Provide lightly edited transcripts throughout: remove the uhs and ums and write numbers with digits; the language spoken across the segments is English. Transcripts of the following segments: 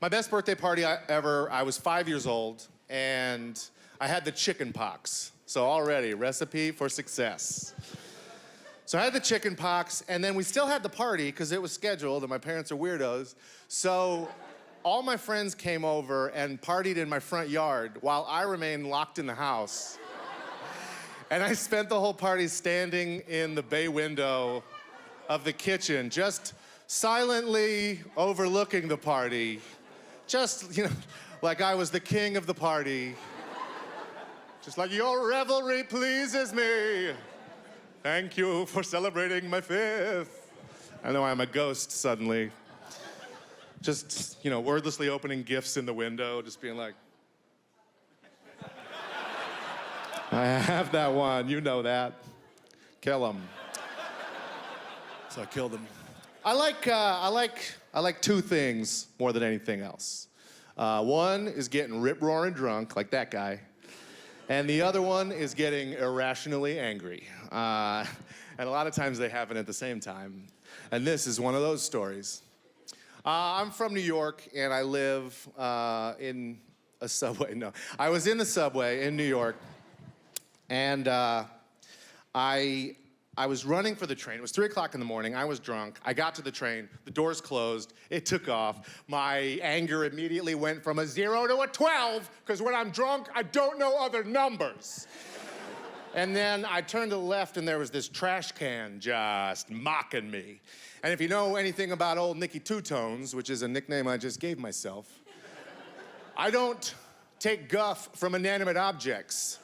My best birthday party ever, I was 5 years old, and I had the chicken pox. So already, recipe for success. So I had the chicken pox, and then we still had the party because it was scheduled, and my parents are weirdos. So all my friends came over and partied in my front yard while I remained locked in the house. And I spent the whole party standing in the bay window of the kitchen, just silently overlooking the party. Just, like I was the king of the party. Just like, your revelry pleases me. Thank you for celebrating my 5th. I know I'm a ghost suddenly. Just, wordlessly opening gifts in the window, just being like, I have that one, you know that. Kill him. So I killed him. I like 2 things more than anything else. One is getting rip-roaring drunk, like that guy. And the other one is getting irrationally angry. And a lot of times they happen at the same time. And this is one of those stories. I'm from New York, and I live in a subway. No, I was in the subway in New York, and I was running for the train. It was 3 o'clock in the morning. I was drunk. I got to the train. The doors closed. It took off. My anger immediately went from a 0 to a 12, because when I'm drunk, I don't know other numbers. And then I turned to the left, and there was this trash can just mocking me. And if you know anything about old Nicky Two-Tones, which is a nickname I just gave myself, I don't take guff from inanimate objects.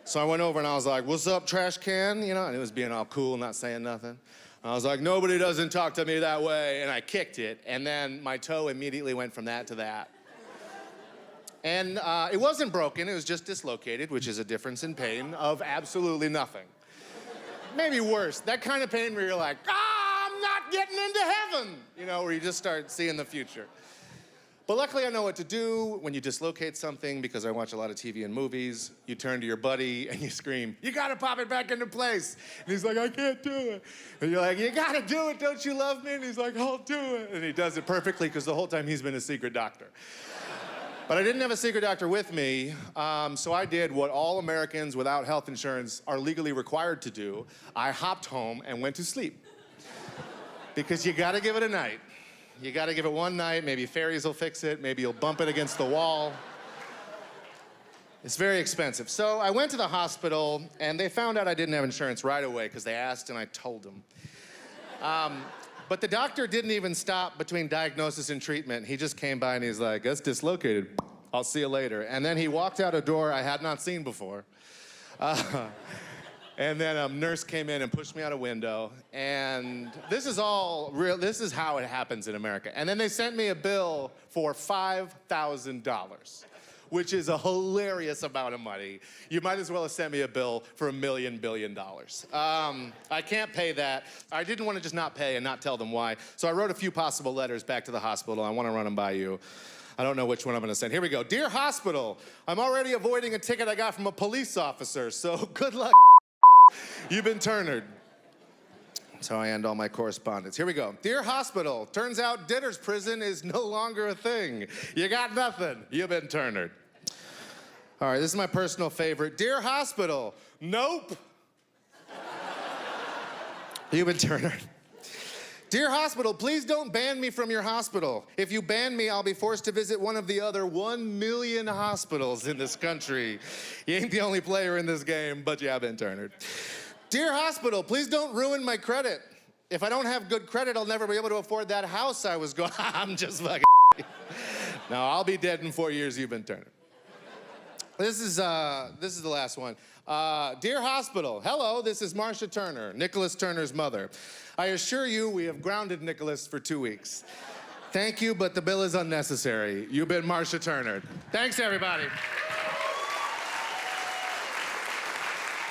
So I went over and I was like, what's up, trash can? And it was being all cool, not saying nothing. I was like, nobody doesn't talk to me that way. And I kicked it, and then my toe immediately went from that to that. And it wasn't broken, it was just dislocated, which is a difference in pain of absolutely nothing. Maybe worse, that kind of pain where you're like, I'm not getting into heaven, where you just start seeing the future. But luckily I know what to do when you dislocate something, because I watch a lot of TV and movies. You turn to your buddy and you scream, you gotta pop it back into place. And he's like, I can't do it. And you're like, you gotta do it, don't you love me? And he's like, I'll do it. And he does it perfectly, because the whole time he's been a secret doctor. But I didn't have a secret doctor with me, so I did what all Americans without health insurance are legally required to do. I hopped home and went to sleep. Because you gotta give it a night. You gotta give it one night, maybe fairies will fix it, maybe you'll bump it against the wall. It's very expensive. So I went to the hospital, and they found out I didn't have insurance right away, because they asked and I told them. But the doctor didn't even stop between diagnosis and treatment. He just came by and he's like, that's dislocated. I'll see you later. And then he walked out a door I had not seen before. And then a nurse came in and pushed me out a window. And this is all real. This is how it happens in America. And then they sent me a bill for $5,000, which is a hilarious amount of money. You might as well have sent me a bill for $1 billion. I can't pay that. I didn't want to just not pay and not tell them why. So I wrote a few possible letters back to the hospital. I want to run them by you. I don't know which one I'm going to send. Here we go. Dear hospital, I'm already avoiding a ticket I got from a police officer, so good luck. You've been turnered. That's how I end all my correspondence. Here we go. Dear hospital, turns out debtor's prison is no longer a thing. You got nothing. You've been turnered. All right, this is my personal favorite. Dear hospital, nope. You've been turnered. Dear hospital, please don't ban me from your hospital. If you ban me, I'll be forced to visit one of the other 1 million hospitals in this country. You ain't the only player in this game, but yeah, I've been turnered. Dear hospital, please don't ruin my credit. If I don't have good credit, I'll never be able to afford that house I was going. I'm just fucking. No, I'll be dead in 4 years. You've been turnered. This is the last one. Dear hospital, hello, this is Marsha Turner, Nicholas Turner's mother. I assure you we have grounded Nicholas for 2 weeks. Thank you, but the bill is unnecessary. You've been Marsha Turner. Thanks, everybody.